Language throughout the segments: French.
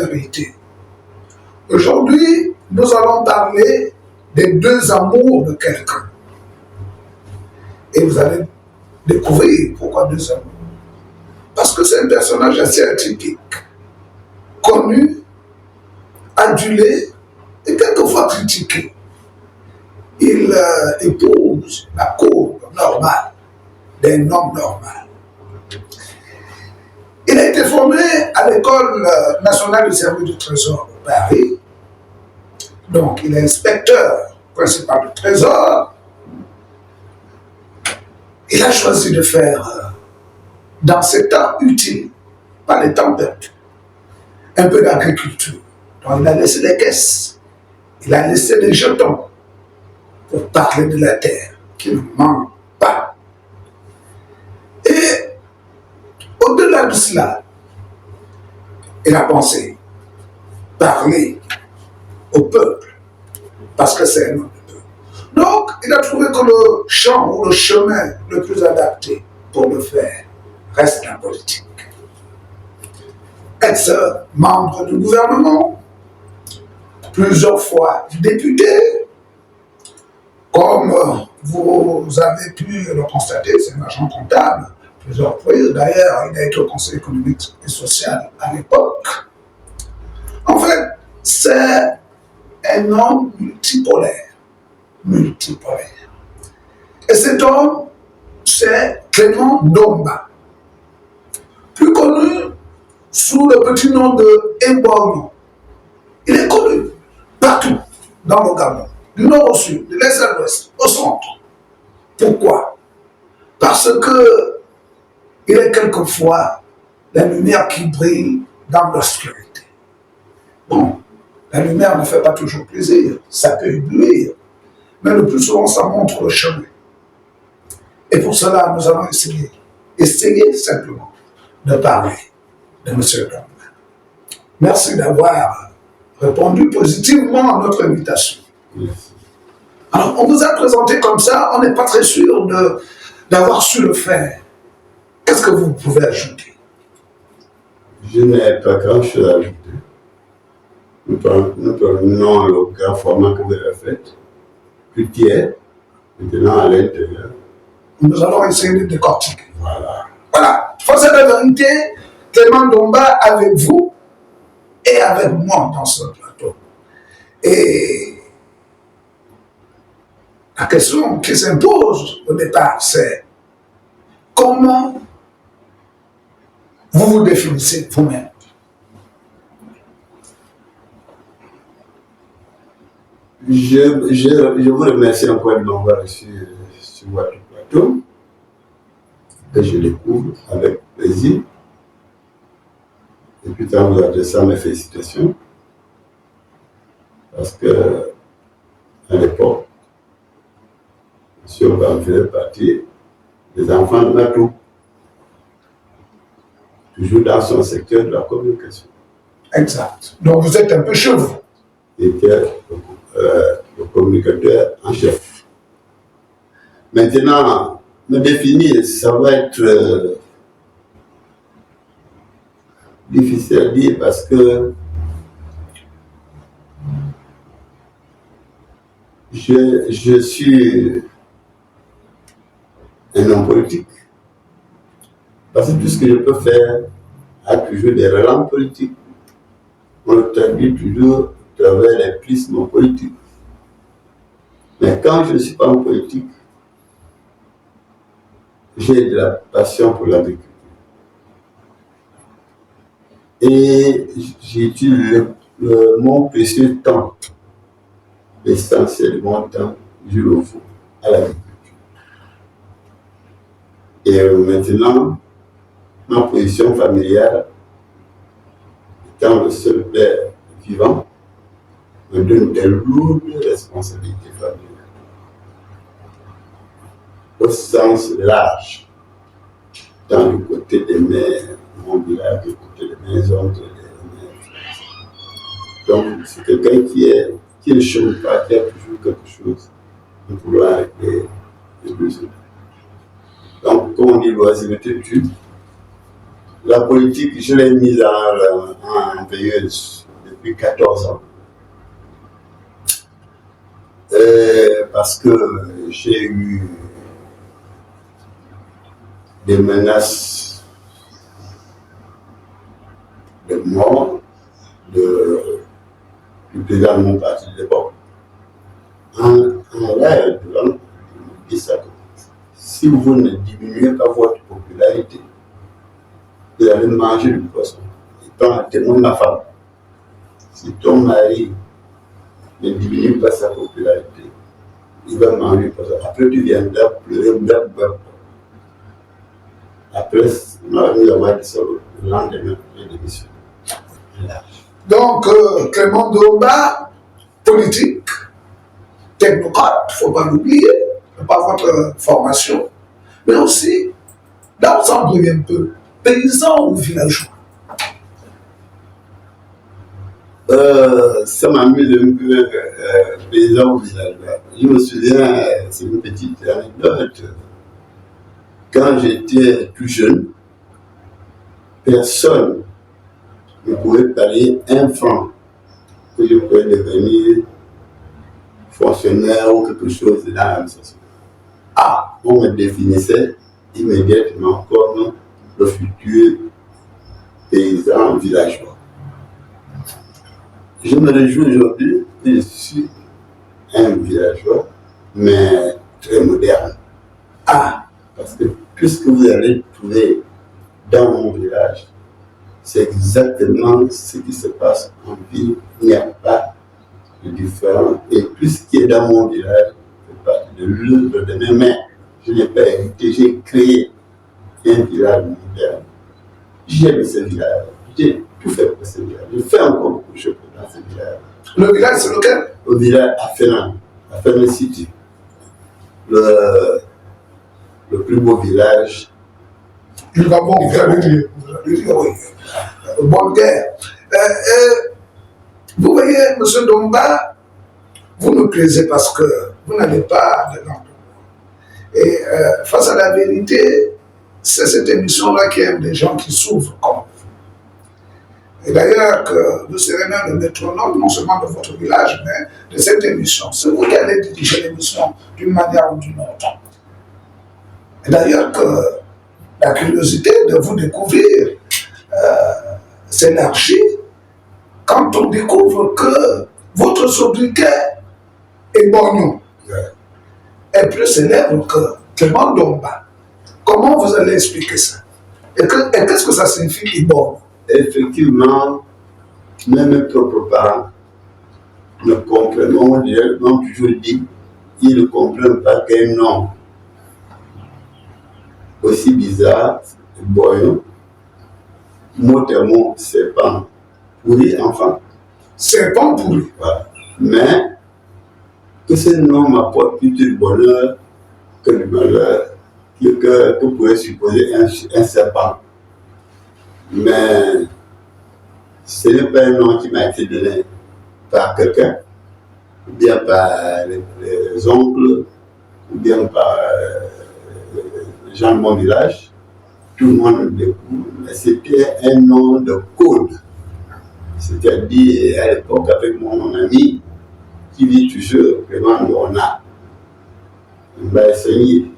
vérité. Aujourd'hui, nous allons parler des deux amours de quelqu'un. Et vous allez découvrir pourquoi deux amours. Parce que c'est un personnage assez atypique, connu, adulé et quelquefois critiqué. Il épouse la cour normale d'un homme normal. Il a été formé à l'École nationale du service du Trésor de Paris. Donc, il est inspecteur principal du Trésor. Il a choisi de faire, dans ses temps utiles, pas les temps perdus, un peu d'agriculture. Donc, il a laissé des caisses, il a laissé des jetons pour parler de la terre, qui ne manque pas. Et au-delà de cela, il a pensé parler au peuple, parce que c'est un homme de peuple. Donc, il a trouvé que le champ ou le chemin le plus adapté pour le faire reste la politique. Ex-membre du gouvernement, plusieurs fois député, comme vous avez pu le constater, c'est un agent comptable, plusieurs reprises. D'ailleurs, il a été au Conseil économique et social à l'époque. En fait, c'est un homme multipolaire. Multipolaire. Et cet homme, c'est Clément Ndomba, plus connu sous le petit nom de Mbongo. Il est connu partout dans le Gabon, du nord au sud, de l'est à l'ouest, au centre. Pourquoi? Parce que il est quelquefois la lumière qui brille dans l'obscurité. Bon, la lumière ne fait pas toujours plaisir, ça peut éblouir, mais le plus souvent ça montre le chemin. Et pour cela, nous allons essayer simplement de parler de M. Ndomba. Merci d'avoir répondu positivement à notre invitation. Merci. Alors, on vous a présenté comme ça, on n'est pas très sûr d'avoir su le faire. Qu'est-ce que vous pouvez ajouter? Je n'ai pas grand-chose à ajouter. Nous prenons le grand format que vous avez fait, plus tiers, maintenant à l'intérieur. Nous allons essayer de décortiquer. Voilà. Voilà, face à la vérité, Clément Ndomba avec vous et avec moi dans ce plateau. Et la question qui s'impose au départ, c'est comment vous vous définissez vous-même? Je vous remercie encore de m'avoir reçu sur votre plateau, que je découvre avec plaisir. Et puis, en vous adressant mes félicitations, parce que à l'époque, M. Obama faisait partie des enfants de NATO, toujours dans son secteur de la communication. Exact. Donc vous êtes un peu chez vous. Il était le communicateur en chef. Maintenant, me définir, ça va être difficile à dire parce que je suis un homme politique. Parce que tout ce que je peux faire a toujours des relents politiques. On le traduit toujours à travers les prismes politiques. Mais quand je ne suis pas en politique, j'ai de la passion pour l'agriculture. Et j'utilise mon précieux temps, l'essentiel de mon temps, je le fous à l'agriculture. Et maintenant, ma position familiale, étant le seul père vivant, me donne de lourdes responsabilités familiales. Au sens large, dans le côté des mères, mon village, du côté des maisons, de donc, c'est quelqu'un qui ne chôme pas, qui a toujours quelque chose pour pouvoir régler les besoins. Donc, comme on dit, l'oisiveté tue. La politique, je l'ai mise en veilleuse depuis 14 ans. Parce que j'ai eu des menaces de mort du président de mon parti de l'époque. En l'air, il me dit ça. Si vous ne diminuez pas votre popularité, vous allez manger du poisson. Et prends le témoin de ma femme. Si ton mari ne diminue pas sa popularité, il va manger du poisson. Après, tu viendras pleurer. Après, nous avons dit ça le lendemain de l'émission. Donc, Clément Domba, politique, technocrate, il ne faut pas l'oublier, pas votre formation, mais aussi, là on s'en brille un peu, paysan ou villageois. Ça m'amuse un peu, paysan ou villageois. Je me souviens, c'est une petite anecdote, quand j'étais plus jeune, personne ne pouvait payer 1 franc que je pouvais devenir fonctionnaire ou quelque chose dans l'administration. Ah, on me définissait immédiatement comme le futur paysan villageois. Je me réjouis aujourd'hui que je suis un villageois, mais très moderne. Ah, parce que tout ce que vous allez trouver dans mon village, c'est exactement ce qui se passe en ville. Il n'y a pas de différence. Et tout ce qui est dans mon village fait partie de l'œuvre de mes mains. Je n'ai pas hérité, j'ai créé un village moderne. J'aime ce village. J'ai tout fait pour ce village. Je fais encore beaucoup de choses dans ce village. Le village, c'est lequel? Le village à Fénan City. Le plus beau village. Il va bon, vous allez dire, oui. Bonne guerre. Vous voyez, M. Domba, vous me plaisez parce que vous n'avez pas de langue. Et face à la vérité, c'est cette émission-là qui aime les gens qui s'ouvrent comme vous. Et d'ailleurs, que vous serez même le métronome, non seulement de votre village, mais de cette émission. C'est vous qui allez diriger l'émission d'une manière ou d'une autre. Et d'ailleurs, que la curiosité de vous découvrir s'élargit quand on découvre que votre sobriquet est Bognon, est plus célèbre que Clément Domba. Comment vous allez expliquer ça? Et qu'est-ce que ça signifie Ibon? Effectivement, même mes propres parents ne comprennent pas. On toujours dit, ils ne comprennent pas qu'un nom aussi bizarre, Boyon, mot à mot, serpent pourri, enfant. Serpent pourri. Voilà. Mais que ce nom m'apporte plus de bonheur que du malheur que pourrait supposer un serpent. Mais ce n'est pas un nom qui m'a été donné par quelqu'un, ou bien par les oncles, ou bien par les gens de mon village. Tout le monde le découvre. Mais c'était un nom de code. C'est-à-dire, à l'époque, avec mon ami, qui vit toujours, Clément Domba, il m'a enseigné.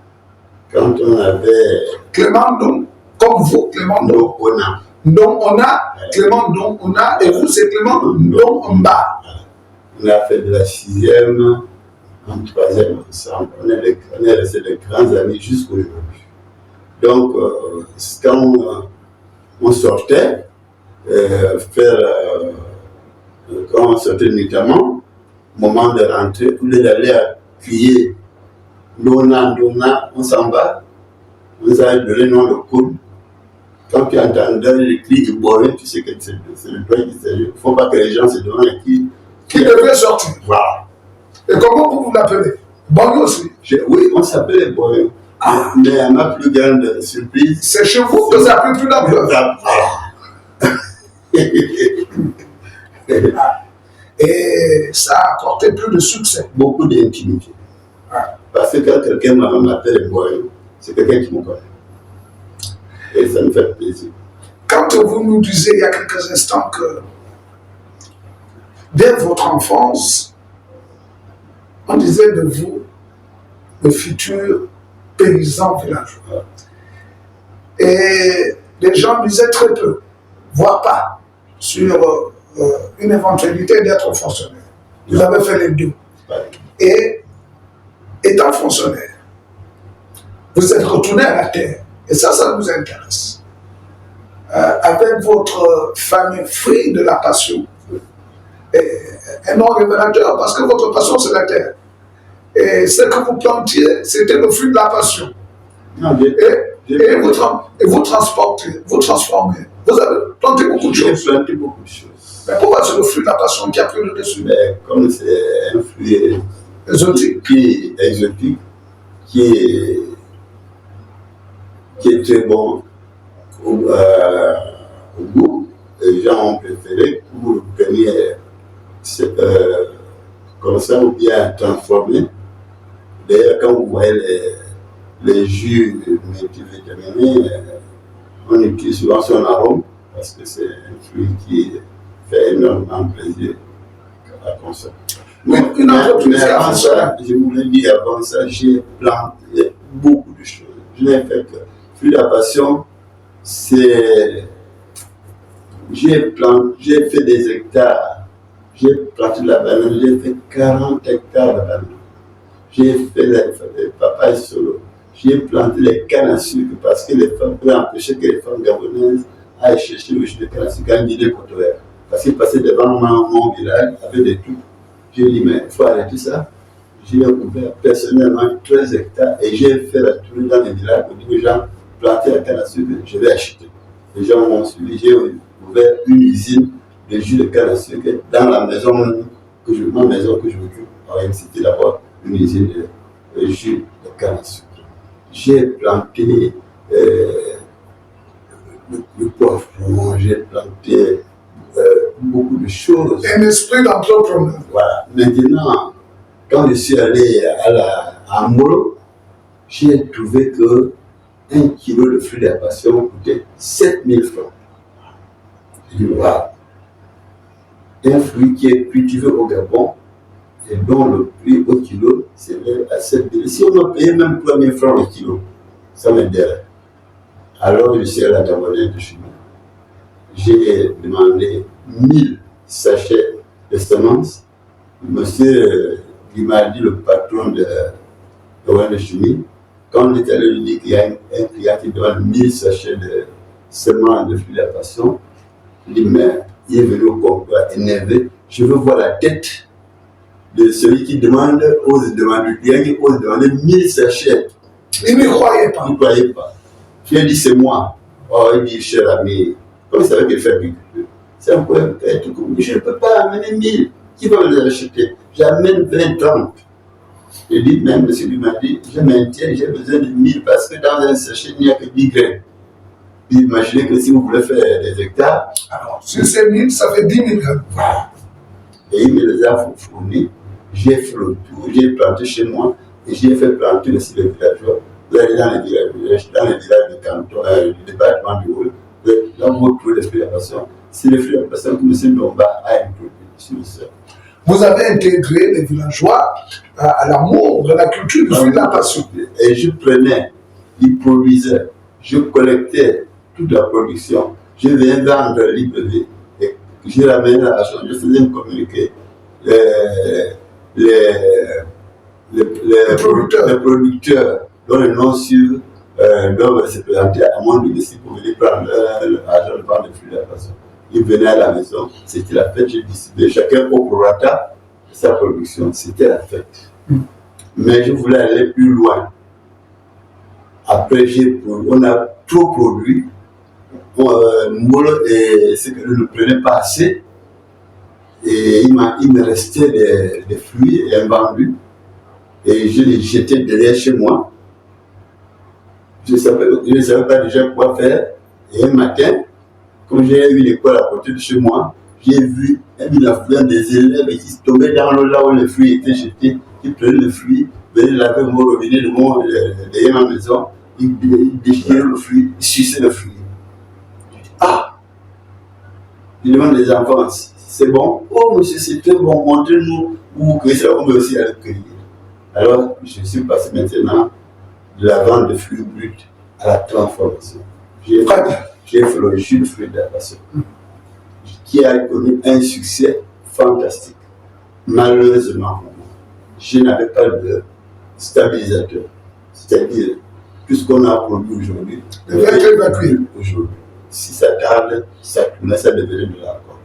Quand on avait. Clément Domba, comme vous, Clément Domba. Donc on a Clément Domba, et vous, c'est Clément Domba. On a fait de la 6e en 3e ensemble. On est restés de grands amis jusqu'aujourd'hui. Donc, quand on sortait, quand on sortait notamment, au moment de rentrer, au lieu d'aller crier Dona, on s'en va, on nous a donné le nom de code. Quand tu entendais le cri de Boyen, tu sais que c'est le doigt qui s'agit. Il ne faut pas que les gens se demandent qui devait sortir. Voilà. Et comment vous l'appelez? Boyen aussi? Oui, on s'appelait Boyen. Ah. Mais ma plus grande surprise. C'est chez vous que ça peut plus d'ampleur. Et ça a apporté plus de succès. Beaucoup d'intimité. Ah. Parce que quand quelqu'un m'appelle Boyen, c'est quelqu'un qui me connaît. Et ça me fait plaisir. quand vous nous disiez il y a quelques instants que dès votre enfance, on disait de vous le futur paysan villageois. Et les gens disaient très peu, voire pas, sur une éventualité d'être fonctionnaire. Vous avez fait les deux. Et étant fonctionnaire, vous êtes retourné à la terre. Et ça nous intéresse. Avec votre fameux fruit de la passion, un nom révélateur, parce que votre passion, c'est la terre. Et ce que vous plantiez, c'était le fruit de la passion. Non, et vous transportez, vous transformez. Vous avez planté beaucoup de choses. J'ai planté beaucoup de choses. Mais pourquoi c'est le fruit de la passion qui a pris le dessus? Mais comme c'est un fruit exotique, qui est très bon au goût, les gens ont préféré pour le premier comme ça ou bien transformé. D'ailleurs, quand vous voyez les jus multivitaminés, on utilise souvent son arôme parce que c'est un fruit qui fait énormément plaisir à consommer. Mais avant ça, je vous l'ai dit avant ça, j'ai planté beaucoup de choses. Je n'ai fait que fruit de la passion, c'est. J'ai fait des hectares. J'ai planté de la banane, j'ai fait 40 hectares de banane. J'ai fait les papayes solo. J'ai planté les cannes à sucre parce que les femmes pouvaient empêcher que les femmes gabonaises aillent chercher le jus de canne à sucre à l'idée côtoyère. Parce qu'ils passaient devant mon village avec des trucs. J'ai dit, mais il faut arrêter ça. J'ai ouvert personnellement 13 hectares et j'ai fait la tournée dans les villages pour dire aux gens, plantez la canne à sucre, je vais acheter. Les gens m'ont suivi. J'ai ouvert une usine de jus de canne à sucre dans la maison ma maison que je m'occupe. C'était d'abord une usine de jus de canne à sucre. J'ai planté le poivron, j'ai planté beaucoup de choses. Un esprit d'entrepreneur. Voilà. Maintenant, quand je suis allé à Molo, j'ai trouvé que 1 kilo de fruits de la passion coûtait 7000 francs. J'ai dit, waouh! Un fruit qui est cultivé au Gabon et dont le prix au kilo s'élève à 7000. Si on m'a payé même 3000 francs le kilo, ça m'aiderait. Alors je suis allé à la Gabonaise de chemin. J'ai demandé 1000 sachets de semences. Monsieur Guimadi, le patron de Gabonaise de chimie, quand on est allé lui dire qu'il y a un client qui demande 1000 sachets de semences de fruits de la passion, il dit, mais il est venu au comptoir énervé. Je veux voir la tête de celui qui demande, ose demander, le client qui ose demander 1000 sachets. Il ne croyait pas. Il ne croyait pas. Je lui ai dit, c'est moi. Oh, il dit, cher ami, comme il savait qu'il fait agriculture, c'est un peu être comme je ne peux pas amener 1000. Qui va me les acheter? J'amène 20, 30. Je dis, même, monsieur lui m'a dit, je maintiens, j'ai besoin de 1000 parce que dans un sachet, il n'y a que 10 graines. Imaginez que si vous voulez faire des hectares. Alors, sur ces 1000, ça fait 10 000 graines. Voilà. Et il me les a fournis. J'ai fait le tour, j'ai planté chez moi et j'ai fait planter aussi les villageois. Vous allez dans les villages de canton, du département du Haut, là vous trouvez les fruits de la passion. C'est les fruits de la passion que M. Nomba a introduit sur le sol. Vous avez intégré les villageois à l'amour de la culture du fruit de la passion. Et je prenais, ils produisaient, je collectais toute la production, je venais vendre librement et je ramenais l'argent, je faisais un communiqué. Les producteurs dont le nom sûr doivent se présenter à mon domicile pour venir prendre l'argent de vendre les fruits de la passion. Ils venaient à la maison, c'était la fête, j'ai décidé, chacun au prorata de sa production, c'était la fête. Mais je voulais aller plus loin. Après, on a trop produit, c'est que je ne prenais pas assez, et il me restait des fruits invendus, et je les jetais derrière chez moi. Je ne savais pas déjà quoi faire, et un matin, quand j'ai eu l'école à côté de chez moi, j'ai vu une affluence des élèves qui tombaient dans l'eau là où les fruits étaient jetés, qui prenaient les fruits, venaient laver mon robinet derrière ma maison, ils déchiraient le fruit, ils suçaient le fruit. Ah! Il demande des enfants, c'est bon? Oh monsieur, c'est très bon, montrez-nous où que ça, on veut aussi aller cueillir. Alors, je suis passé maintenant de la vente de fruits bruts à la transformation. J'ai fait le jus de fruits de la passion, qui a connu un succès fantastique. Malheureusement, je n'avais pas de stabilisateur. C'est-à-dire, tout ce qu'on a produit aujourd'hui, aujourd'hui, si ça tarde, ça devenait de l'accord.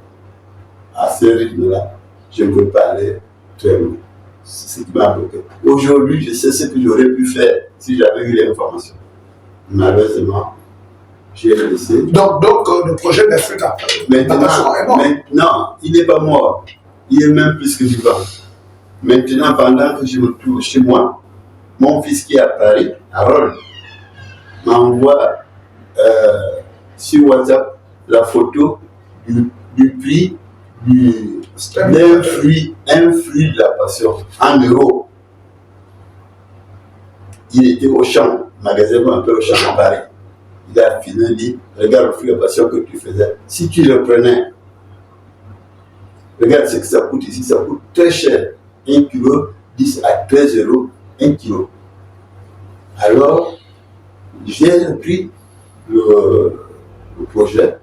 À ce rythme-là, je ne peux pas aller très loin. C'est ce qui m'a bloqué. Aujourd'hui, je sais ce que j'aurais pu faire si j'avais eu l'information. Malheureusement, j'ai laissé. Donc le projet des fruits maintenant, il n'est pas mort. Il est même plus que vivant. Maintenant, pendant que je me trouve chez moi, mon fils qui est à Paris, Harold, m'envoie sur WhatsApp la photo du prix d'un fruit de la passion en euros. Il était au champ, magasin un peu au champ à Paris. Il a filé, il dit, regarde le fruit de la passion que tu faisais. Si tu le prenais, regarde ce que ça coûte ici, ça coûte très cher. 1 kilo, 10 à 13 euros, 1 kilo. Alors, j'ai repris le projet.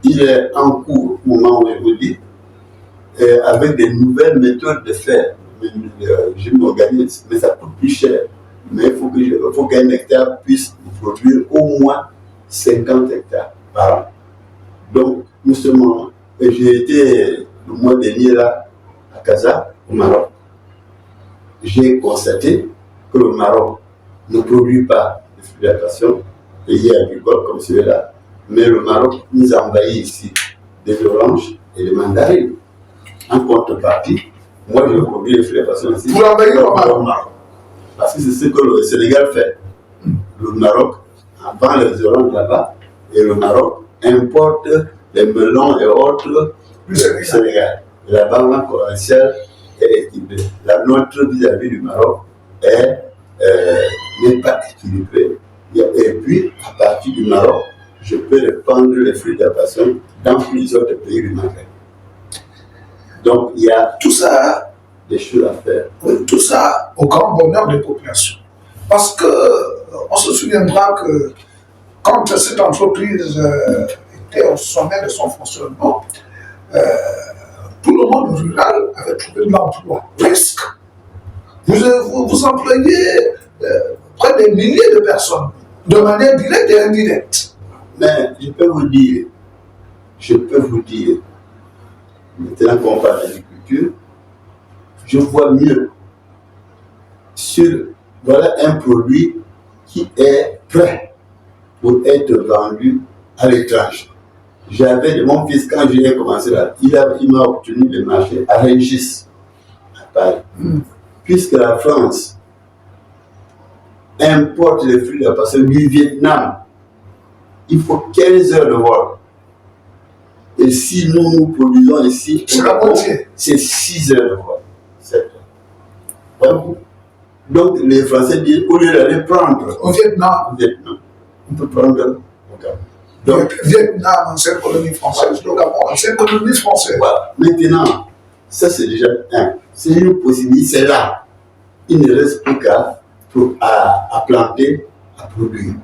Il est en cours au moment où je vous dis, avec des nouvelles méthodes de faire. Je m'organise, mais ça coûte plus cher. Mais il faut qu'un hectare puisse produire au moins 50 hectares par an. Donc, justement, j'ai été le mois dernier là, à Casa, au Maroc. J'ai constaté que le Maroc ne produit pas de fruits de la passion, pays agricole comme celui-là, mais le Maroc nous envahit ici des oranges et des mandarines. En contrepartie, moi je produis les fruits de la passion ici. Vous l'envahissez au Maroc. Parce que c'est ce que le Sénégal fait. Le Maroc vend les oranges là-bas et le Maroc importe les melons et autres du Sénégal. La balance commerciale est équilibrée. La nôtre vis-à-vis du Maroc n'est pas équilibrée. Et puis, à partir du Maroc, je peux répandre les fruits de la passion dans plusieurs autres pays du Maghreb. Donc, il y a tout ça, des choses à faire. Tout ça au grand bonheur des populations. Parce que on se souviendra que quand cette entreprise était au sommet de son fonctionnement, tout le monde rural avait trouvé de l'emploi, presque. Vous employez près des milliers de personnes, de manière directe et indirecte. Mais je peux vous dire, maintenant qu'on parle d'agriculture, je vois mieux voilà un produit qui est prêt pour être vendu à l'étranger. J'avais de mon fils, quand j'ai commencé là, il m'a obtenu des marchés à Rungis, à Paris. Puisque la France importe les fruits de la passion du Vietnam, il faut 15 heures de vol. Et si nous produisons ici, c'est 6 heures de vol. 7 heures. Donc les Français disent, au lieu d'aller prendre au Vietnam, on peut prendre au Gabon. Donc, Vietnam, ancienne colonie française, le Gabon, ancienne colonie française. Voilà. Maintenant, ça c'est déjà un. C'est une possibilité, c'est là. Il ne reste plus qu'à planter, à produire.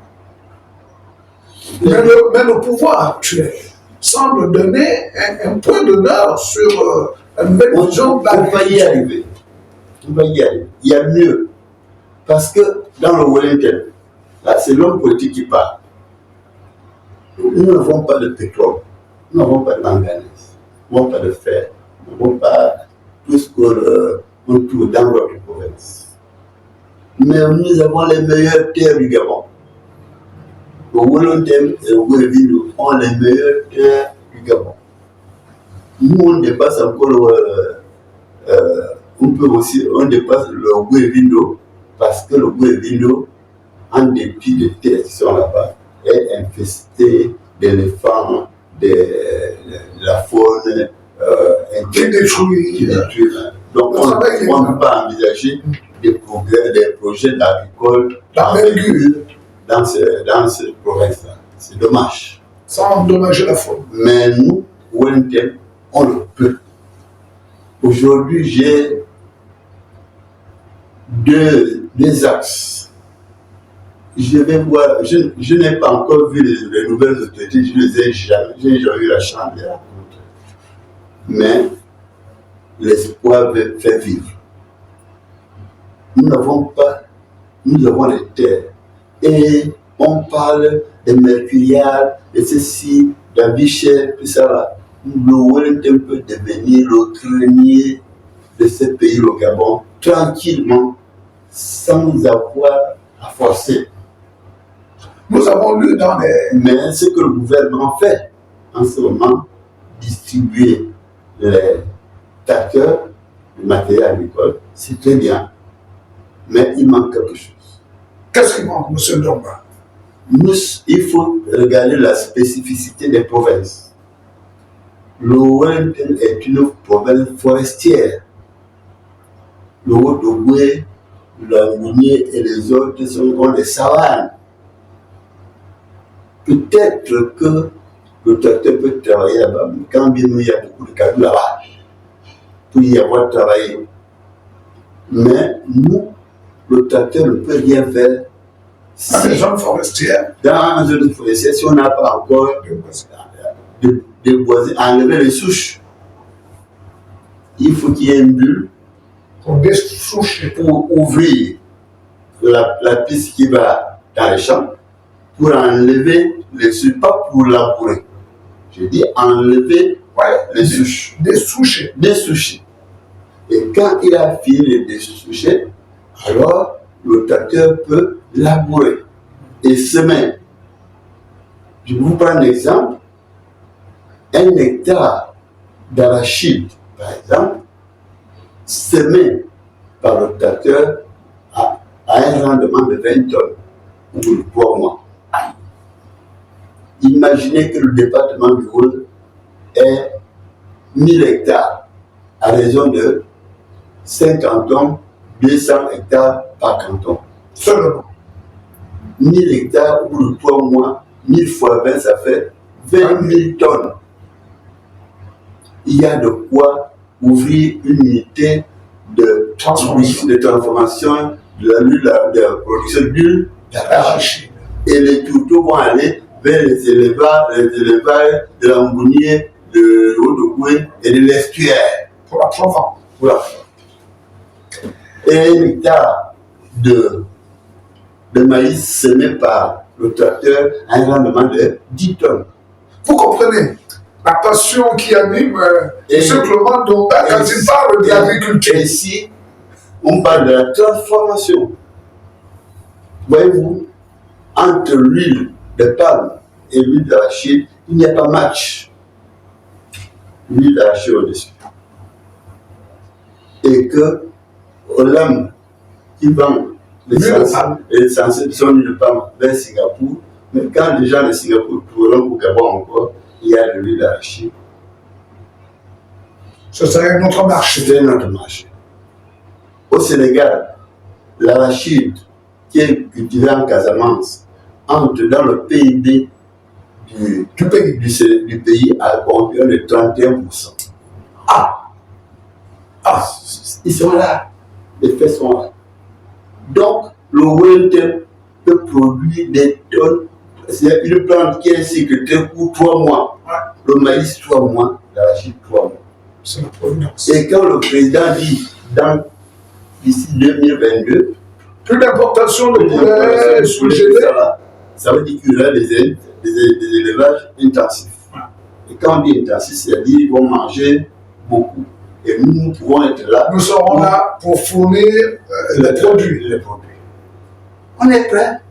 Mais le pouvoir actuel semble donner un point d'honneur sur la nouvelle vision de l'agriculture. On va y arriver. Il y a mieux. Parce que dans le Wellington, là c'est l'homme politique qui parle. Nous n'avons pas de pétrole, nous n'avons pas de manganèse, nous n'avons pas de fer, nous n'avons pas tout ce qu'on trouve dans notre province. Mais nous avons les meilleures terres du Gabon. Le Wellington et le Guévino ont les meilleures terres du Gabon. Nous, on dépasse encore, on dépasse le Guévino parce que le Guévino, en dépit des terres qui sont là-bas, est infesté d'éléphants, de la faune qui détruit. Donc, on ne peut pas envisager des projets d'agricole dans cette province-là. C'est dommage. Sans endommager la faune. Mais nous, Wellington, on le peut. Aujourd'hui, j'ai deux axes. Je vais voir, je n'ai pas encore vu les nouvelles autorités, je les ai jamais, j'ai jamais eu la chance de les rencontrer. Mais l'espoir fait vivre. Nous n'avons pas, nous avons les terres. Et on parle des mercuriales, de ceci, de la vie chère, tout ça là. Le Wellington peut devenir le grenier de ce pays, le Gabon, tranquillement, sans avoir à forcer. Nous avons lu dans les... Mais ce que le gouvernement fait en ce moment, distribuer les tracteurs, le matériel agricole, c'est très bien. Mais il manque quelque chose. Qu'est-ce qui manque, M. Ndonga? Il faut regarder la spécificité des provinces. Le Wellington est une province forestière. Le Haut-Ogooué, l'Angounié et les autres sont des savanes. Peut-être que le tracteur peut travailler là-bas, mais quand bien il y a beaucoup de cadres là-bas, pour y avoir travaillé. Mais nous, le tracteur ne peut rien faire. Dans les zones forestières. Dans les zones forestières, si on n'a pas encore déboisé, enlever les souches, il faut qu'il y ait une bulle Pour dessoucher. pour ouvrir la piste qui va dans les champs, pour enlever les souches, pas pour labourer. Je dis enlever les souches. Dessoucher. Dessoucher. Et quand il a fini de dessoucher, alors le tracteur peut labourer et semer. Je vais vous prendre un exemple. 1 hectare d'arachide, par exemple, semé par le tracteur a un rendement de 20 tonnes au bout de 3 mois. Imaginez que le département du Rhône est 1000 hectares à raison de 5 cantons, 200 hectares par canton. Seulement. 1000 hectares au bout de 3 mois, 1000 fois 20, ça fait 20 000 tonnes. Il y a de quoi ouvrir une unité de transformation de la production d'huile d'arachide. Et les tourteaux vont aller vers les élevages de l'Angounier, de Haut-Ogooué et de l'estuaire. Pour la Provence. Voilà. Et 1 hectare de maïs semé par le tracteur a un rendement de 10 tonnes. Vous comprenez la passion qui anime M. Clément Ndonga quand il parle de l'agriculture. Et ici, on parle de la transformation. Voyez-vous, entre l'huile de palme et l'huile d'arachide, il n'y a pas match. L'huile d'arachide au-dessus. Et que l'homme qui vend l'essentiel de son huile de palme vers Singapour, mais quand les gens de Singapour tournent au Gabon encore, il y a de l'huile d'arachide. Ce serait notre marché. C'est notre marché. Au Sénégal, l'arachide qui est cultivé en Casamance entre dans le PIB du pays à combien de 31%. Ils sont là. Les faits sont là. Donc, le Wellington peut produire des tonnes. C'est une plante qui est un cycle très court, 3 mois. Le maïs, 3 mois. L'arachide, 3 mois. C'est la provenance. Et quand le président dit, d'ici 2022, plus d'importation de poulet sous-gelé, ça veut dire qu'il y aura des élevages intensifs. Et quand on dit intensif, c'est-à-dire qu'ils vont manger beaucoup. Et nous pouvons être là. Nous serons là pour fournir les produits. On est prêt.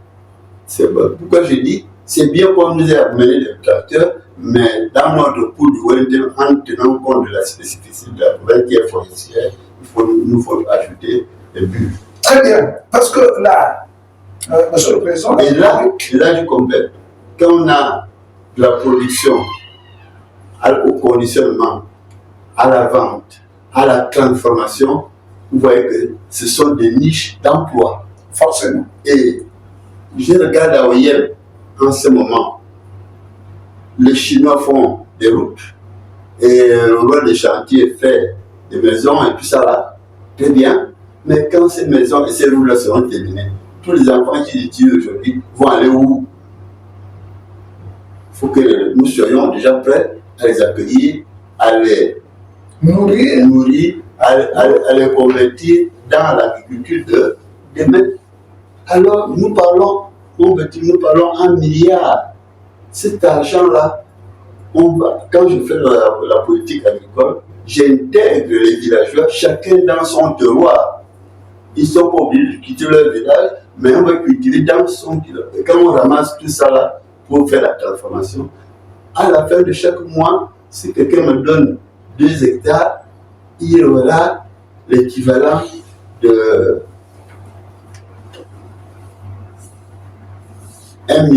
C'est pourquoi je dis, c'est bien qu'on nous ait amené des tracteurs, mais dans notre pool du Wellington, en tenant compte de la spécificité de la province qui est forestière, il nous faut ajouter des bulles. Très bien, parce que là, Monsieur le Président... Et là, je complète. Quand on a de la production au conditionnement, à la vente, à la transformation, vous voyez que ce sont des niches d'emploi. Forcément. Et je regarde à OIM en ce moment, les Chinois font des routes, et on voit des chantiers faits, des maisons et tout ça là, très bien. Mais quand ces maisons et ces routes-là seront terminées, tous les enfants qui étudient aujourd'hui vont aller où? Il faut que nous soyons déjà prêts à les accueillir, à les nourrir, à les convertir dans l'agriculture de demain. Alors nous parlons, nous parlons 1 milliard. Cet argent-là, quand je fais la politique agricole, j'intègre les villageois, chacun dans son terroir. Ils ne sont pas obligés de quitter leur village, mais on va cultiver dans son village. Et quand on ramasse tout ça là pour faire la transformation, à la fin de chaque mois, si quelqu'un me donne 2 hectares, il y aura l'équivalent de 1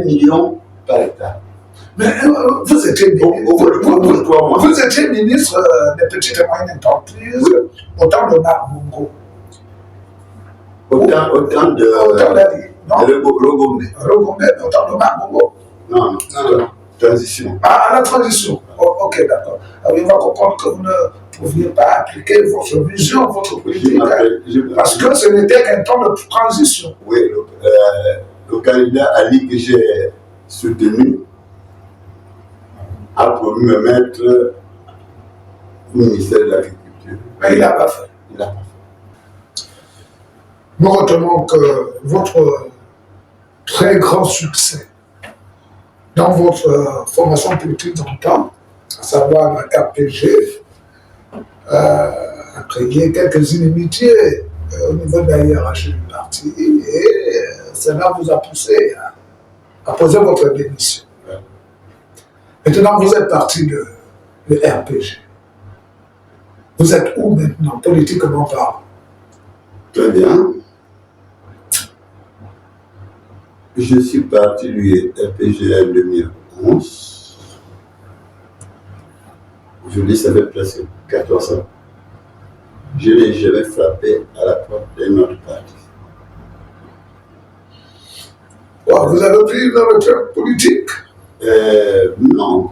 million par hectare. Mais vous étiez ministre des petites et moyennes entreprises au temps de Marc Bongo. Au temps de Rogombe, au temps de Marc Bongo. Non, transition. Ah, la transition. Oh, ok, d'accord. Alors, il va comprendre que vous ne pouviez pas appliquer votre vision, votre politique. Parce que ce n'était qu'un temps de transition. Oui, le candidat Ali que j'ai soutenu a promis me mettre au ministère de l'Agriculture. Mais il n'a pas fait. Il n'a pas fait. Nous retenons que votre très grand succès dans votre formation politique dans le temps, à savoir la RPG, a créé quelques inimitiés au niveau de la hiérarchie du parti et cela vous a poussé à poser votre démission. Ouais. Maintenant, vous êtes parti de RPG. Vous êtes où maintenant, politiquement parlant? Très bien. Je suis parti du RPG en 2011. Aujourd'hui, ça fait presque 14 ans. Je n'ai jamais frappé à la porte d'un autre parti. Wow, vous avez pris une retraite politique? Non,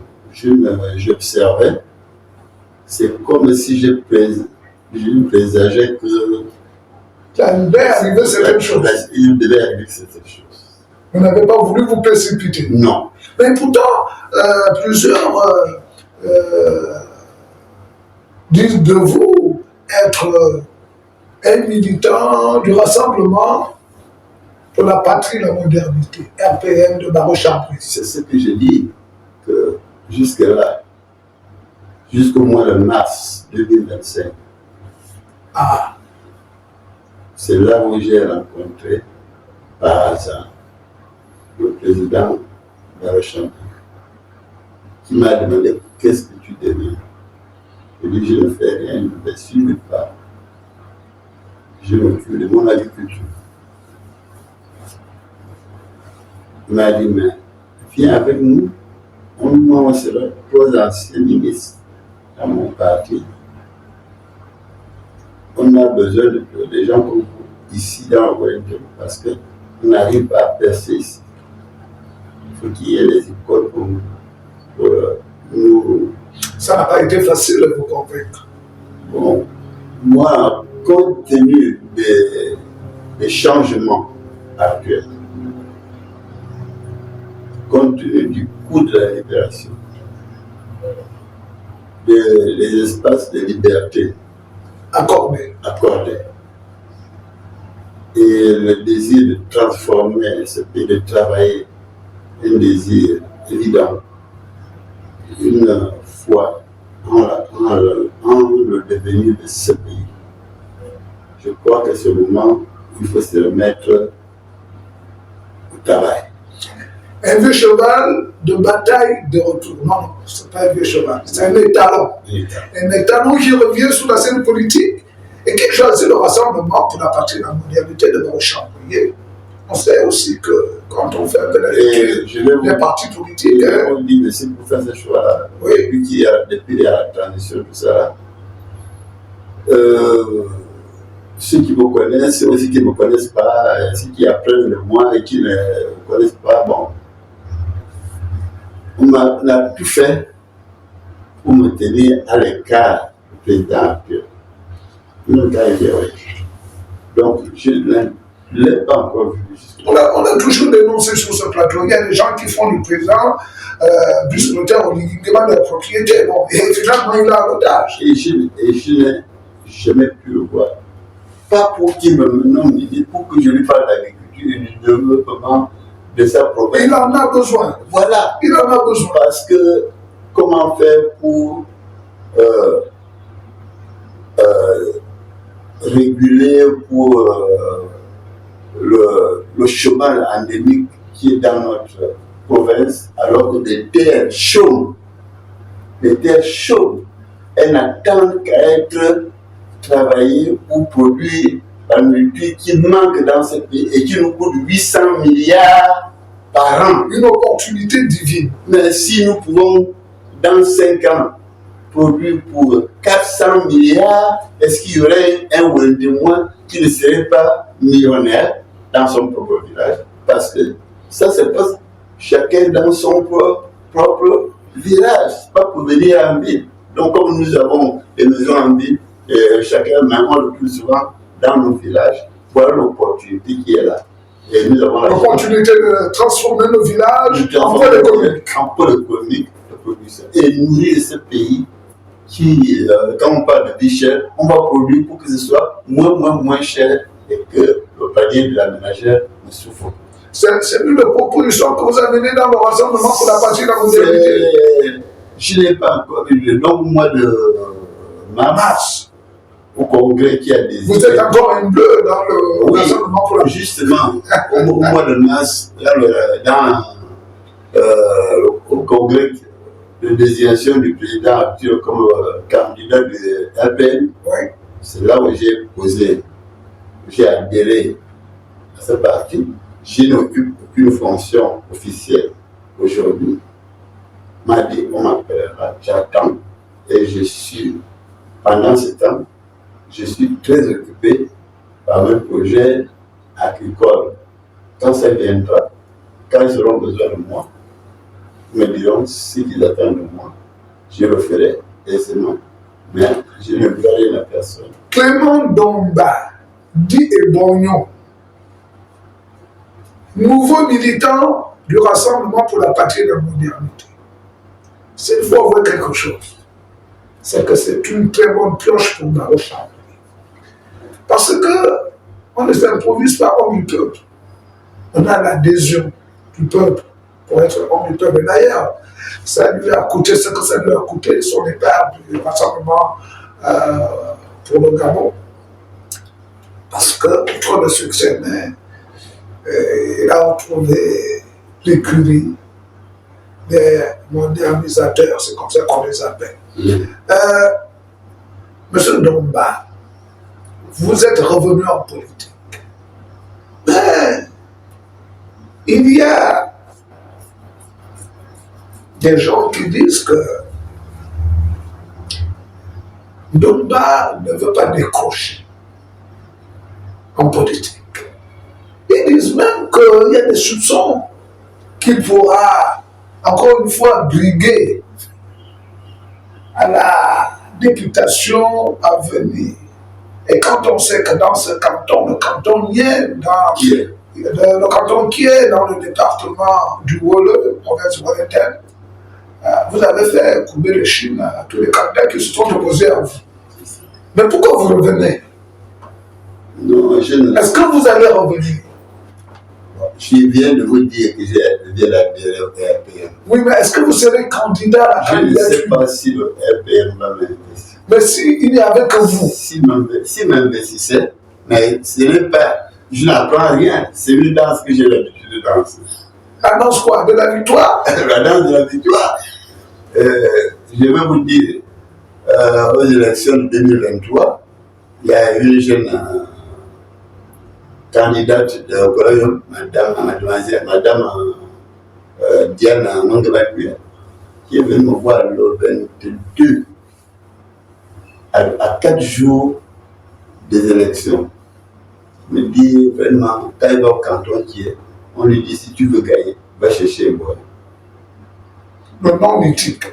j'observais. C'est comme si je présageais que Il devait arriver certaines choses. Il devait arriver certaines choses. Vous n'avez pas voulu vous précipiter. Non. Mais pourtant, plusieurs disent de vous être un militant du Rassemblement pour la patrie et la modernité, RPM de Baro-Champris. C'est ce que je dis, que jusque-là, jusqu'au mois de mars 2025, c'est là où j'ai rencontré par hasard le président Baro-Champris, qui m'a demandé qu'est-ce que tu deviens. Je lui ai dit, je ne fais rien, je ne suis pas. Je m'occupe de mon agriculture. Il m'a dit, mais viens avec nous, on sera 3 anciens ministres dans mon parti. On a besoin de gens comme vous ici dans le Wellington parce qu'on n'arrive pas à percer ici. Il faut qu'il y ait des écoles pour nous. Ça n'a pas été facile de vous convaincre. Bon, moi, compte tenu des changements actuels, compte tenu du coût de la libération, des espaces de liberté accordés, et le désir de transformer ce pays, de travailler, un désir évident, une foi en le devenir de ce pays. Je crois que ce moment, il faut se remettre au travail. Un vieux cheval de bataille de retour. Non, ce n'est pas un vieux cheval, c'est un étalon. Un étalon qui revient sur la scène politique et qui choisit le Rassemblement pour la partie de la modernité de Baro-Champris. On sait aussi que quand on fait un peu la lecture des partis politiques. On dit, mais c'est pour faire ce choix-là. Oui. Depuis la transition, tout ça. Ceux qui me connaissent, ceux aussi qui ne me connaissent pas, ceux qui apprennent de moi et qui ne me connaissent pas, bon. On a tout fait pour me tenir à l'écart du président actuel. Donc, je ne l'ai pas encore vu. On a toujours dénoncé sur ce plateau. Il y a des gens qui font du président du notaire au liquidement de la propriété. Bon, et finalement, il a l'otage. Et je n'ai jamais pu le voir. Pas pour qu'il me nomme, mais pour que je lui parle d'agriculture et du développement de sa province. Il en a besoin. Voilà. Il en a besoin. Parce que comment faire pour réguler pour le chômage endémique qui est dans notre province, alors que des terres chaudes, elles n'attendent qu'à être travaillées pour produire la nourriture qui manque dans ce pays et qui nous coûte 800 milliards par an. Une opportunité divine. Mais si nous pouvons, dans 5 ans, produire pour 400 milliards, est-ce qu'il y aurait un ou un témoin qui ne serait pas millionnaire dans son propre village? Parce que ça se passe chacun dans son propre village, pas pour venir en ville. Donc comme nous avons des maisons en ville, chacun, mais on le plus souvent dans nos villages, voilà l'opportunité qui est là. Et nous avons l'opportunité de transformer nos villages en pôle économique. En pôle économique de production. Et nourrir ce pays qui, quand on parle de vie chère, on va produire pour que ce soit moins cher et que le panier de la ménagère ne souffre. C'est une proposition que vous avez menée dans le rassemblement pour la partie de la modernité. Je n'ai pas encore eu. Donc, au mois de mars, au congrès qui a désigné. Vous êtes encore un bleu dans le rassemblement pour la justement, au mois de mars, au congrès de désignation du président actuel comme candidat de l'APN, c'est là où j'ai adhéré à ce parti. Je n'occupe aucune fonction officielle aujourd'hui. M'a dit, on m'appellera, j'attends. Et je suis, pendant ce temps, je suis très occupé par mes projets agricoles. Quand ça viendra, quand ils auront besoin de moi, ils me diront ce qu'ils attendent de moi. Je le ferai aisément, mais je ne veux rien à personne. Clément Domba, dit Ebonyon, nouveau militant du Rassemblement pour la patrie de la modernité. S'il faut voir quelque chose, c'est que c'est une très bonne pioche pour Garo Chambly. Parce qu'on ne s'improvise pas homme du peuple. On a l'adhésion du peuple pour être homme du peuple. D'ailleurs, ça lui a coûté ce que ça lui a coûté, son départ du Rassemblement pour le Gabon. Parce que, pour le succès, il a retrouvé l'écurie des modernisateurs, c'est comme ça qu'on les appelle. Monsieur Domba, vous êtes revenu en politique. Mais il y a des gens qui disent que Domba ne veut pas décrocher en politique. Ils disent même qu'il y a des soupçons qu'il pourra encore une fois briguer à la députation à venir. Et quand on sait que dans ce canton, le canton qui est dans le département du Wolo, province Wallontaine, vous avez fait couper les chines à tous les candidats qui se sont opposés à vous. Mais pourquoi vous revenez? Non, est-ce que vous allez revenir? Je viens de vous dire que j'ai l'adhérer au RPM. Oui, mais est-ce que vous serez candidat à la candidature? Je ne sais pas si le RPM va m'investir. Mais s'il n'y avait que vous? S'il m'investissait, mais ce n'est pas. Je n'apprends rien. C'est une danse que j'ai l'habitude de danser. La danse quoi? De la victoire? La danse de la victoire. Je vais vous dire, aux élections de 2023, il y a une jeune candidate de Okoroyo, Madame Diana Mangabakuya, qui est venue me voir le 22, à 4 jours des élections. Me dit vraiment, quand il va au canton qui est, on lui dit si tu veux gagner, va chercher moi. Le nom mythique.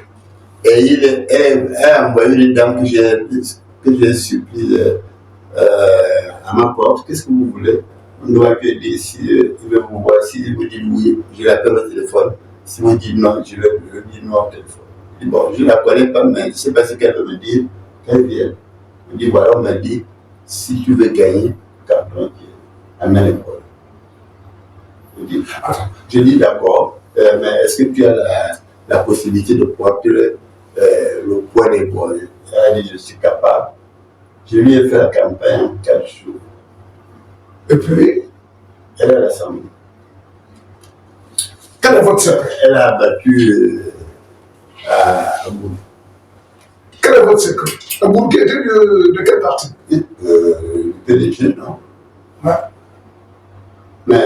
Et elle a envoyé une dame que j'ai supplié à ma porte. Qu'est-ce que vous voulez? On doit lui dire si il veut vous voir. S'il vous dit oui, je l'appelle au téléphone. Si vous dites non, je lui dis non au téléphone. Je dis bon, je ne la connais pas, mais je ne sais pas ce qu'elle veut me dire. Qu'elle vienne. Je dis voilà, on m'a dit si tu veux gagner, carton, amène les problèmes. Je dis d'accord, mais est-ce que tu as la possibilité de porter le poids des bois? Elle a dit je suis capable. Je lui ai fait la campagne en 4 jours. Et puis, elle est à l'Assemblée. Quel est votre secret? Elle a battu à Bourg. Quel est votre secret? À Bourg qui était de quel parti? PDG, non? Ouais. Mais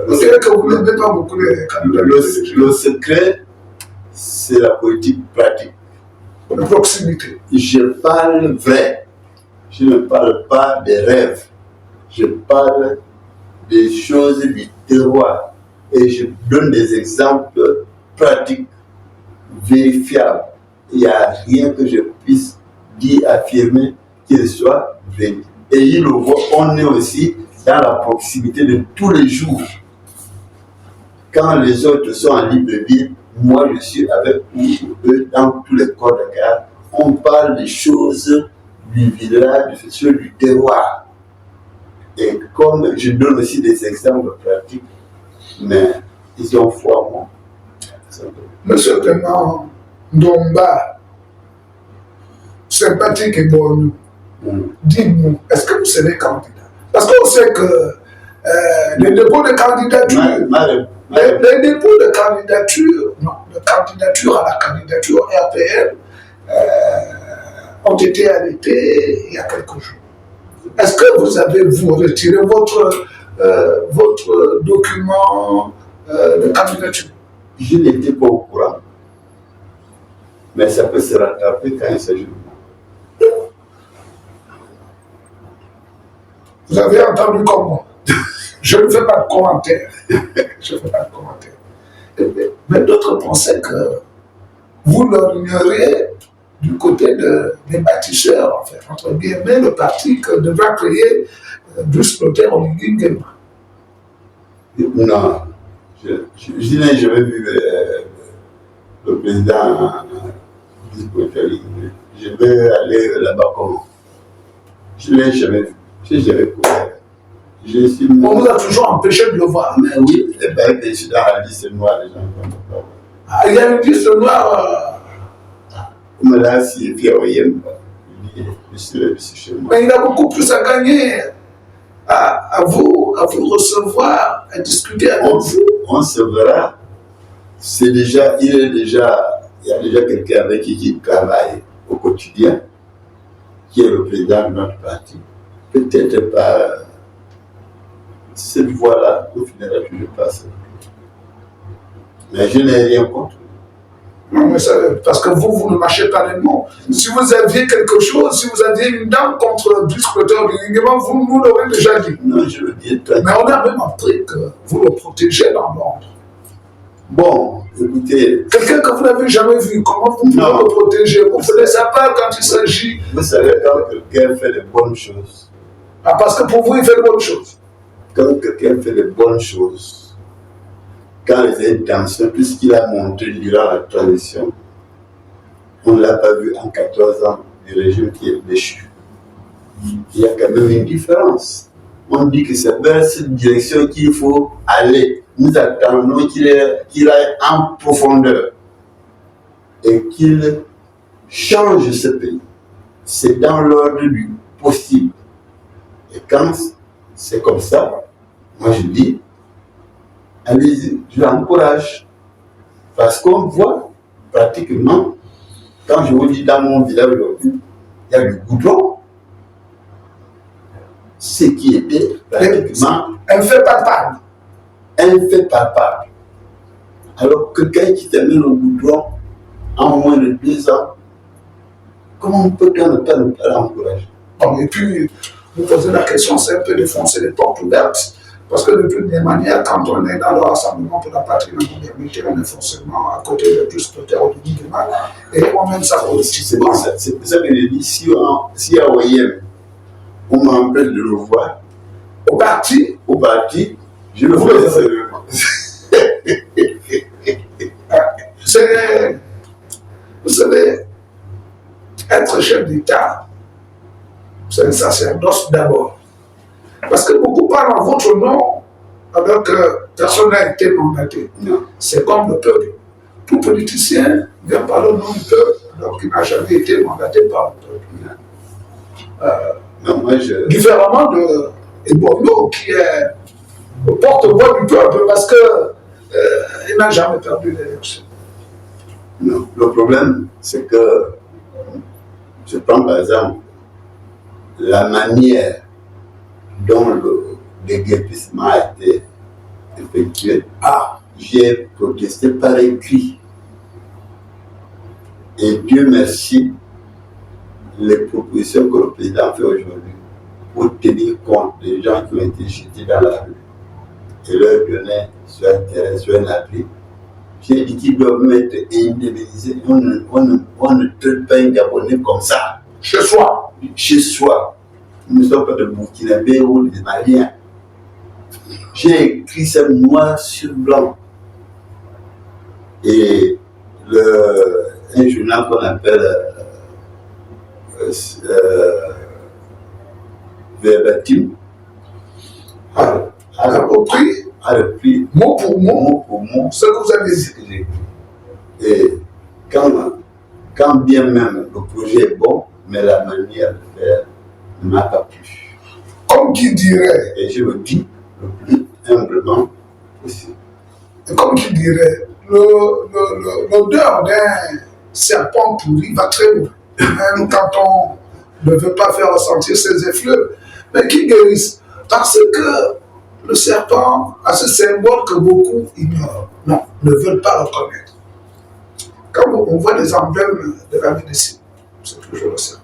vous savez que vous n'aimez pas beaucoup les candidats. Le secret, c'est la politique pratique. De proximité. Je parle vrai. Je ne parle pas des rêves. Je parle des choses du terroir. Et je donne des exemples pratiques, vérifiables. Il n'y a rien que je puisse dire, affirmer qu'il soit vrai. Et il le voit, on est aussi dans la proximité de tous les jours. Quand les autres sont en libre-ville, moi je suis avec eux dans tous les corps de garde. On parle des choses du village, des choses du terroir. Et comme je donne aussi des exemples pratiques, mais ils ont foi en moi. Monsieur Clément Ndomba, sympathique et bon, dites-nous, est-ce que vous serez candidat? Parce qu'on sait que les dépôts de candidature, les dépôts de candidature, non, de candidature à la candidature RPL ont été arrêtés il y a quelques jours. Est-ce que vous avez, vous, retiré votre document de candidature? Je n'étais pas au courant. Mais ça peut se rattraper quand il s'agit de moi. Vous avez entendu comme moi. Je ne fais pas de commentaires. Je ne fais pas de commentaires. Mais d'autres pensaient que vous leur ignorez du côté des bâtisseurs, en fait, entre guillemets, le parti que devra créer Bruce Clotaire Oligui Nguema. Non, je n'ai jamais vu le président Bruce Clotaire Oligui Nguema. Je vais aller là-bas comment? Je ne l'ai jamais vu. Je n'ai jamais couvert. On vous a toujours empêché de le voir. Mais oui, je suis dans la liste noire, les gens ne peuvent pas voir. Ah, il y a une liste noire. Mais là, si il y a rien, je suis chez moi. Mais il a beaucoup plus à gagner à vous recevoir, à discuter avec vous. On se verra. Il y a déjà quelqu'un avec qui il travaille au quotidien, qui est le président de notre parti. Peut-être pas cette voie-là, au final, je passe. Mais je n'ai rien contre. Non, mais parce que vous ne marchez pas les mots. Si vous aviez quelque chose, si vous aviez une dame contre Bruce Clotaire Oligui Nguema, vous nous l'aurez déjà dit. Non, je veux dire. Mais on a même appris que vous le protégez dans l'ordre. Bon, écoutez. Quelqu'un que vous n'avez jamais vu, comment vous pouvez le protéger? Vous ne laissez pas quand il s'agit. Vous savez, quand quelqu'un fait de bonnes choses. Ah, parce que pour vous, il fait de bonnes choses. Quand quelqu'un fait de bonnes choses, quand les intentions, tout ce qu'il a montré durant la transition, on ne l'a pas vu en 14 ans du régime qui est déchu. Il y a quand même une différence. On dit que c'est vers cette direction qu'il faut aller. Nous attendons qu'il aille en profondeur et qu'il change ce pays. C'est dans l'ordre du possible. Et quand c'est comme ça, moi je dis, allez-y, je l'encourage. Parce qu'on voit pratiquement, quand je vous dis dans mon village aujourd'hui, il y a du goudron. Ce qui était pratiquement un fait palpable. Un fait palpable. Alors quelqu'un qui termine le goudron en moins de 2 ans, comment on peut ne pas l'encourager? Bon, et puis, vous posez la question, c'est un peu défoncer les portes ouvertes, Parce que de toute manière, quand on est dans le rassemblement pour la patrie, la modernité, on est forcément à côté de tout ce côté du mal et on mène ça politiquement. C'est pour ça que je dis, si à OIM, on m'empêche de le voir, au parti, je le ferai sérieusement. Vous savez, être chef d'État, c'est un sacerdoce d'abord. Parce que beaucoup parlent en votre nom alors que personne n'a été mandaté. Non. C'est comme le peuple. Tout politicien vient parler au nom du peuple alors qu'il n'a jamais été mandaté par le peuple. Différemment de Ebono qui est le porte-voix du peuple parce qu'il n'a jamais perdu l'élection. Non, le problème, c'est que je prends par exemple la manière dont le déguerpissement a été effectué. J'ai protesté par écrit. Et Dieu merci, les propositions que le président fait aujourd'hui pour tenir compte des gens qui ont été jetés dans la rue et leur donner sur un terrain, sur un abri. J'ai dit qu'ils doivent être indemnisés. On ne traite pas un Gabonais comme ça. Chez soi. Chez soi. Nous ne sommes pas de Burkinabé ou des Maliens. J'ai écrit ça noir sur blanc. Et un journal qu'on appelle Verbatim a repris mot pour mot ce que vous avez dit. Et quand bien même le projet est bon, mais la manière de faire ne m'a pas plu. Comme qui dirait, et je le dis le plus humblement possible. Comme qui dirait, l'odeur d'un serpent pourri va très loin. Même quand on ne veut pas faire ressentir ses effluves, mais qui guérissent. Parce que le serpent a ce symbole que beaucoup ignorent, non, ne veulent pas reconnaître. Quand on voit les emblèmes de la médecine, c'est toujours le serpent.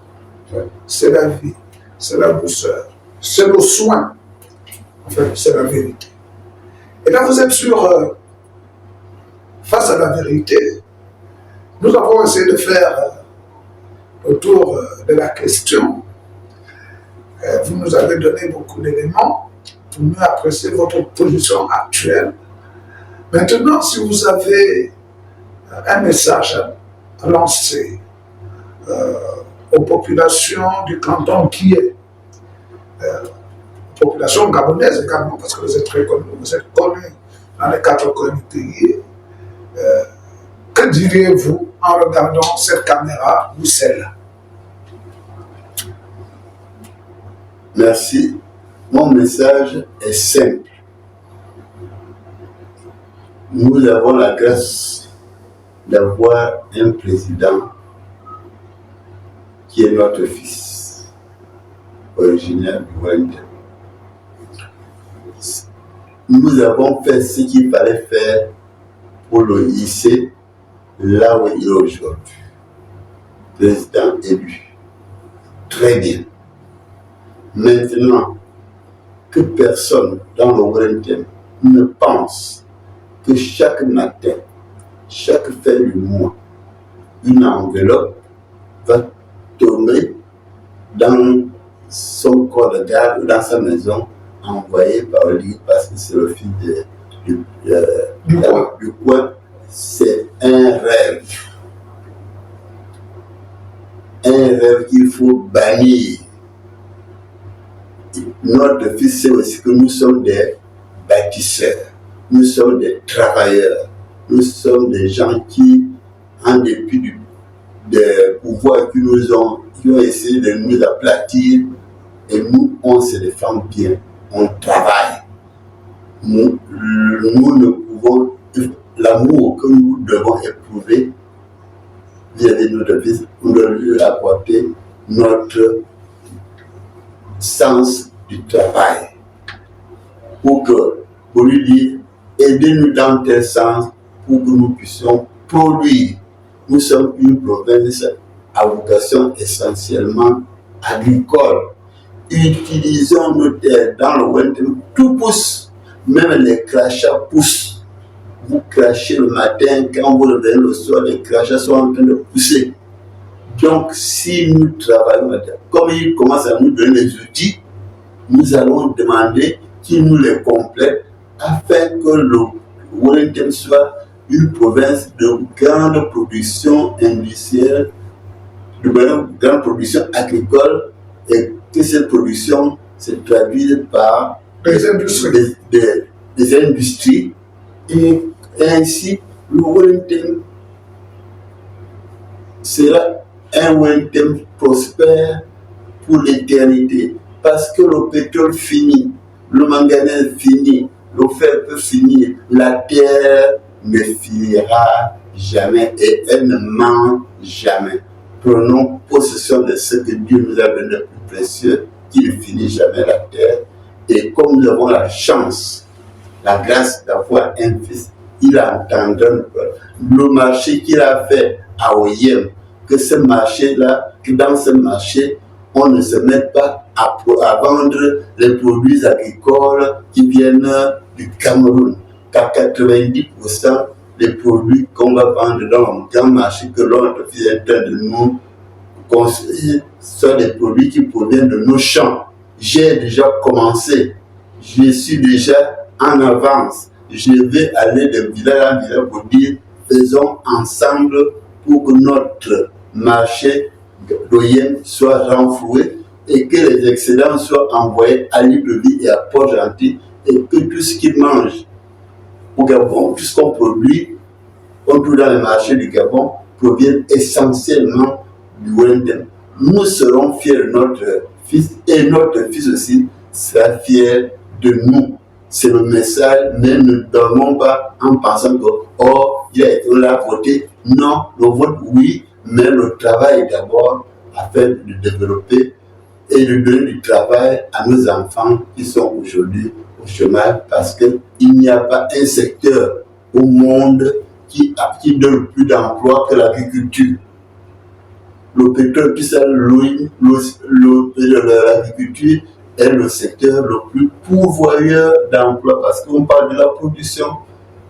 C'est la vie, c'est la douceur, c'est le soin. En fait, c'est la vérité. Et là, vous êtes sur face à la vérité. Nous avons essayé de faire autour de la question. Vous nous avez donné beaucoup d'éléments pour mieux apprécier votre position actuelle. Maintenant, si vous avez un message à lancer aux populations du canton qui est population gabonaise également, parce que vous êtes très connus, vous êtes connus dans les 4 coins du pays, que diriez-vous en regardant cette caméra ou celle-là? Merci. Mon message est simple. Nous avons la grâce d'avoir un président qui est notre fils, originaire du Wellington. Nous avons fait ce qu'il fallait faire pour le hisser là où il est aujourd'hui. Président élu. Très bien. Maintenant, que personne dans le Wellington ne pense que chaque matin, chaque fin du mois, une enveloppe va tomber dans son corps de garde ou dans sa maison, envoyé par lui parce que c'est le fils du coin. C'est un rêve. Un rêve qu'il faut bannir. Notre fils sait aussi que nous sommes des bâtisseurs, nous sommes des travailleurs, nous sommes des gens qui, en dépit des pouvoirs qui ont essayé de nous aplatir, et nous, on se défend bien, on travaille. Nous ne pouvons, l'amour que nous devons éprouver vis-à-vis de notre fils, nous devons lui apporter notre sens du travail pour lui dire aidez-nous dans tel sens pour que nous puissions produire. Nous sommes une province à vocation essentiellement agricole. Utilisons nos terres dans le Wellington, tout pousse. même les crachats poussent. Vous crachez le matin, quand vous revenez le soir, les crachats sont en train de pousser. Donc, si nous travaillons, comme ils commencent à nous donner les outils, nous allons demander qu'ils nous les complètent afin que le Wellington soit une province de grande production industrielle, de grande production agricole, et que cette production se traduise par des industries. Des industries, et ainsi le Wellington sera un Wellington prospère pour l'éternité, parce que le pétrole finit, le manganèse finit, le fer peut finir, la terre ne finira jamais et elle ne ment jamais. Prenons possession de ce que Dieu nous a donné de plus précieux, qui ne finit jamais la terre. Et comme nous avons la chance, la grâce d'avoir un fils, il a entendu le marché qu'il a fait à Oyem, que ce marché-là, que dans ce marché, on ne se mette pas à vendre les produits agricoles qui viennent du Cameroun. Qu'à 90% des produits qu'on va vendre dans le grand marché que l'autre est en train de nous construire sont des produits qui proviennent de nos champs. J'ai déjà commencé. Je suis déjà en avance. Je vais aller de village en village pour dire faisons ensemble pour que notre marché d'Oyem soit renfloué et que les excédents soient envoyés à Libreville et à Port-Gentil et que tout ce qu'ils mangent au Gabon, tout ce qu'on produit, on trouve dans le marché du Gabon, proviennent essentiellement du Wellington. Nous serons fiers de notre fils et notre fils aussi sera fier de nous. C'est le message, mais ne dormons pas en pensant que, oh, il a été là voté. Non, le vote, oui, mais le travail d'abord afin de développer et de donner du travail à nos enfants qui sont aujourd'hui au chômage, parce qu'il n'y a pas un secteur au monde qui donne plus d'emplois que l'agriculture. Le pétrole, puis ça, l'agriculture est le secteur le plus pourvoyeur d'emplois, parce qu'on parle de la production,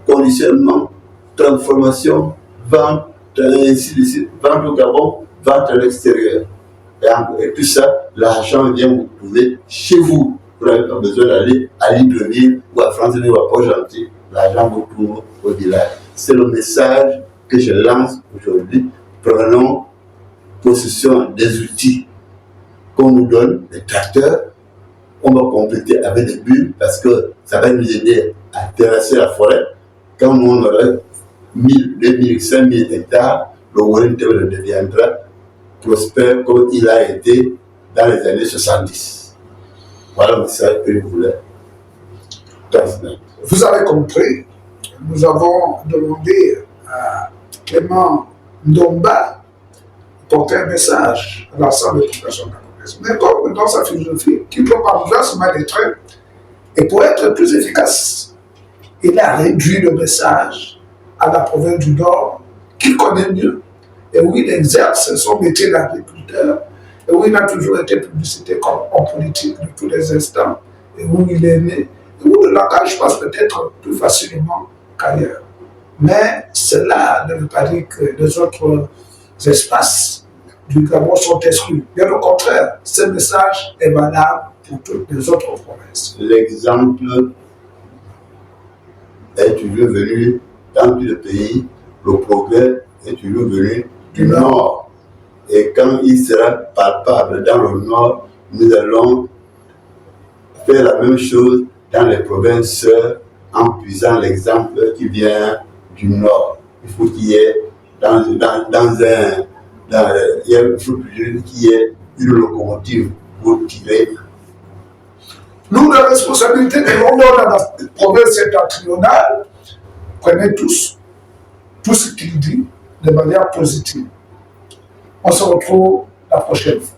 conditionnement, transformation, vente, ainsi de suite, vente au Gabon, vente à l'extérieur. Et tout ça, l'argent vient vous trouver chez vous. Vous n'avez pas besoin d'aller à Libreville ou à Franceville ou à Port-Gentil. L'argent vous trouve au village. C'est le message que je lance aujourd'hui. Prenons possession des outils qu'on nous donne, les tracteurs. On va compléter avec des bulles parce que ça va nous aider à terrasser la forêt. Quand on aurait 1000, 2000, 5000 hectares, le Wellington deviendra prospère comme il a été dans les années 70. Voilà le message que je voulais transmettre. Vous avez compris, nous avons demandé à Clément Ndomba de porter un message à l'ensemble des populations camerounaises. Mais comme dans sa philosophie, qui peut par versement des traits, et pour être plus efficace, il a réduit le message à la province du Nord, qu'il connaît mieux, et où il exerce son métier d'agriculteur, et où il a toujours été publicité comme homme politique de tous les instants, et où il est né, et où le langage passe peut-être plus facilement qu'ailleurs. Mais cela ne veut pas dire que les autres espaces du Gabon sont exclus. Bien au contraire, ce message est valable pour toutes les autres provinces. L'exemple est toujours venu dans tout le pays, le progrès est toujours venu du Nord. Et quand il sera palpable dans le Nord, nous allons faire la même chose dans les provinces en puisant l'exemple qui vient du Nord. Il faut qu'il y ait il faut qu'il y ait une locomotive pour tirer. Nous, la responsabilité de l'homme dans la province septentrionale, prenez tous tout ce qu'il dit de manière positive. On se retrouve la prochaine fois.